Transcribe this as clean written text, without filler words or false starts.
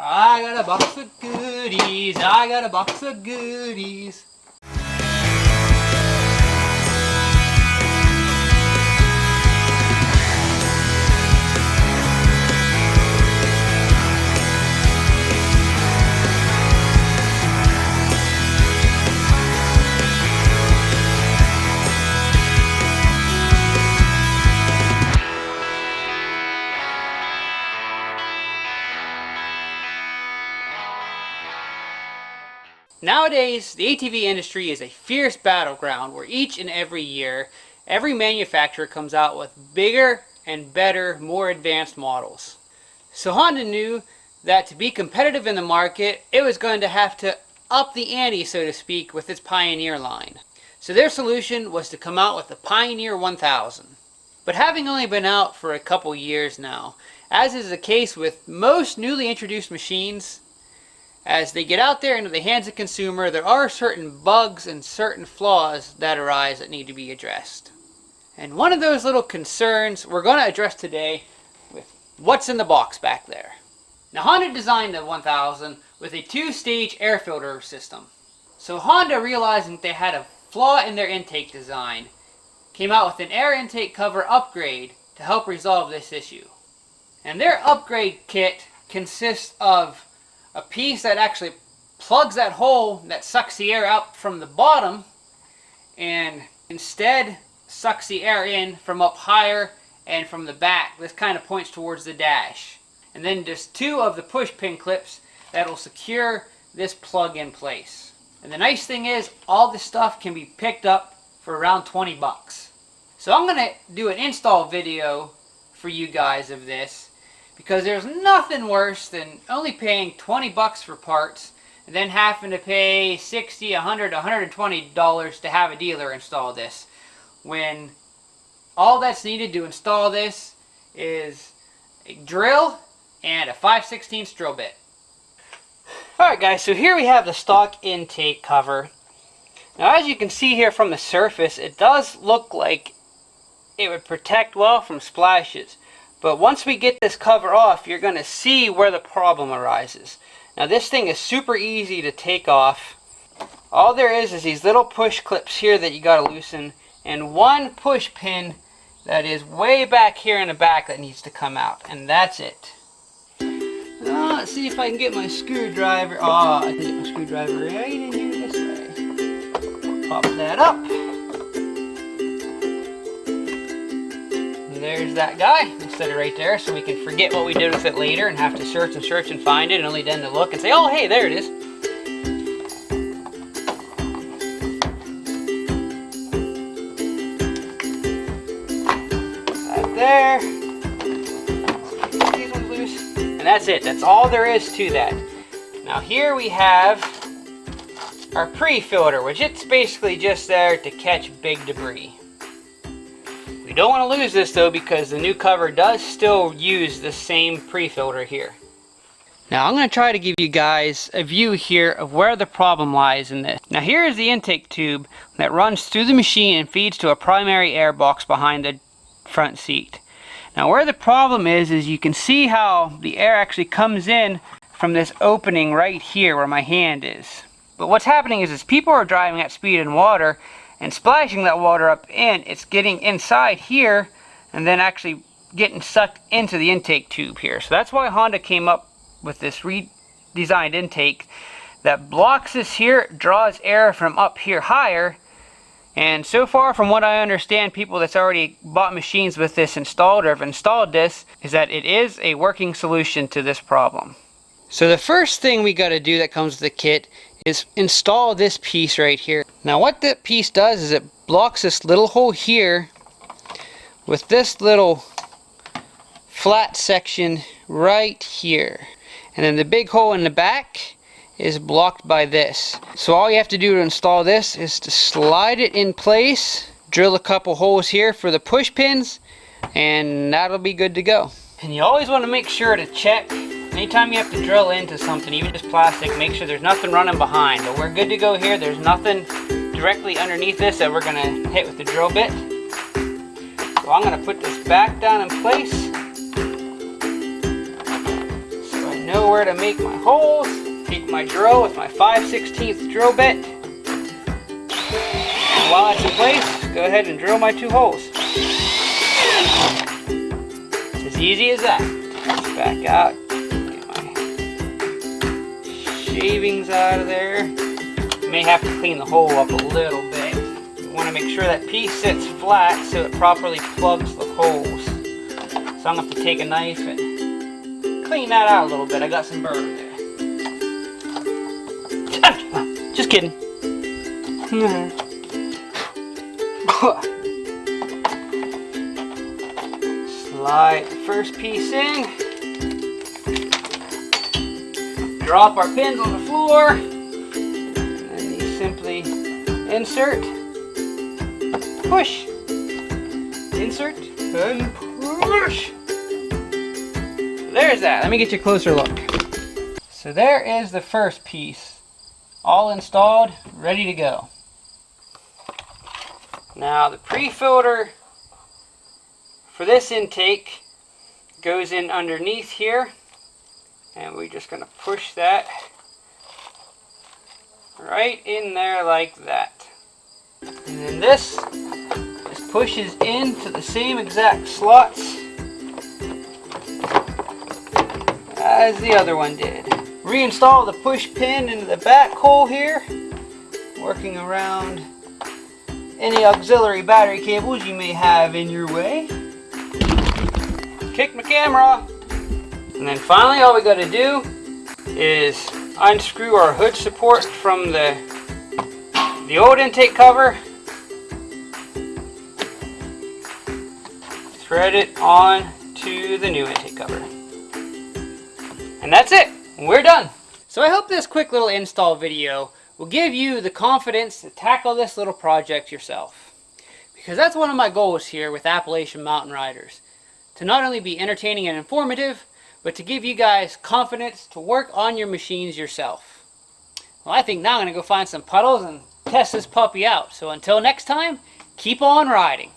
I got a box of goodies, I got a box of goodies. Nowadays, the ATV industry is a fierce battleground where each and every year, every manufacturer comes out with bigger and better, more advanced models. So Honda knew that to be competitive in the market, it was going to have to up the ante, so to speak, with its Pioneer line. So their solution was to come out with the Pioneer 1000. But having only been out for a couple years now, as is the case with most newly introduced machines, as they get out there into the hands of the consumer, there are certain bugs and certain flaws that arise that need to be addressed. And one of those little concerns we're going to address today with what's in the box back there. Now Honda designed the 1000 with a two-stage air filter system. So Honda, realizing that they had a flaw in their intake design, came out with an air intake cover upgrade to help resolve this issue. And their upgrade kit consists of a piece that actually plugs that hole that sucks the air out from the bottom and instead sucks the air in from up higher and from the back. This kind of points towards the dash. And then just two of the push pin clips that will secure this plug in place. And the nice thing is all this stuff can be picked up for around 20 bucks. So I'm going to do an install video for you guys of this, because there's nothing worse than only paying 20 bucks for parts and then having to pay $60, $100, $120 to have a dealer install this, when all that's needed to install this is a drill and a 5/16 drill bit. Alright guys, so here we have the stock intake cover. Now as you can see here from the surface, it does look like it would protect well from splashes. But once we get this cover off, you're going to see where the problem arises. Now this thing is super easy to take off. All there is these little push clips here that you got to loosen, and one push pin that is way back here in the back that needs to come out, and that's it. Let's see if I can get my screwdriver. I can get my screwdriver right in here this way. Pop that up. There's that guy, instead of right there, so we can forget what we did with it later and have to search and find it, and only then to look and say, oh hey, there it is. Right there. These ones loose. And that's it. That's all there is to that. Now here we have our pre-filter, which it's basically just there to catch big debris. We don't want to lose this though, because the new cover does still use the same pre-filter here. Now I'm going to try to give you guys a view here of where the problem lies in this. Now here is the intake tube that runs through the machine and feeds to a primary air box behind the front seat. Now where the problem is you can see how the air actually comes in from this opening right here where my hand is. But what's happening is people are driving at speed in water and splashing that water up in, it's getting inside here and then actually getting sucked into the intake tube here. So that's why Honda came up with this redesigned intake that blocks this here, draws air from up here higher. And so far from what I understand, people that's already bought machines with this installed or have installed this, is that it is a working solution to this problem. So the first thing we got to do that comes with the kit is install this piece right here. Now what that piece does is it blocks this little hole here with this little flat section right here. And then the big hole in the back is blocked by this. So all you have to do to install this is to slide it in place, drill a couple holes here for the push pins, and that'll be good to go. And you always want to make sure to check anytime you have to drill into something, even just plastic, make sure there's nothing running behind. But we're good to go here. There's nothing directly underneath this that we're going to hit with the drill bit. So I'm going to put this back down in place so I know know where to make my holes. Take my drill with my 5/16 drill bit. And while it's in place, go ahead and drill my 2 holes. As easy as that. Let's back out. Get my shavings out of there. May have to clean the hole up a little bit. You want to make sure that piece sits flat so it properly plugs the holes. So I'm going to have to take a knife and clean that out a little bit. I got some burr there. Just kidding. Slide the first piece in. Drop our pins on the floor. Simply insert, push, insert, and push. There's that. Let me get you a closer look. So there is the first piece, all installed, ready to go. Now the pre-filter for this intake goes in underneath here, and we're just going to push that right in there like that. And then this just pushes into the same exact slots as the other one did. Reinstall the push pin into the back hole here, working around any auxiliary battery cables you may have in your way. Kick my camera. And then finally all we got to do is unscrew our hood support from the old intake cover, thread it on to the new intake cover, and that's it. We're done. So I hope this quick little install video will give you the confidence to tackle this little project yourself, because that's one of my goals here with Appalachian Mountain Riders, to not only be entertaining and informative, but to give you guys confidence to work on your machines yourself. Well, I think now I'm going to go find some puddles and test this puppy out. So until next time, keep on riding.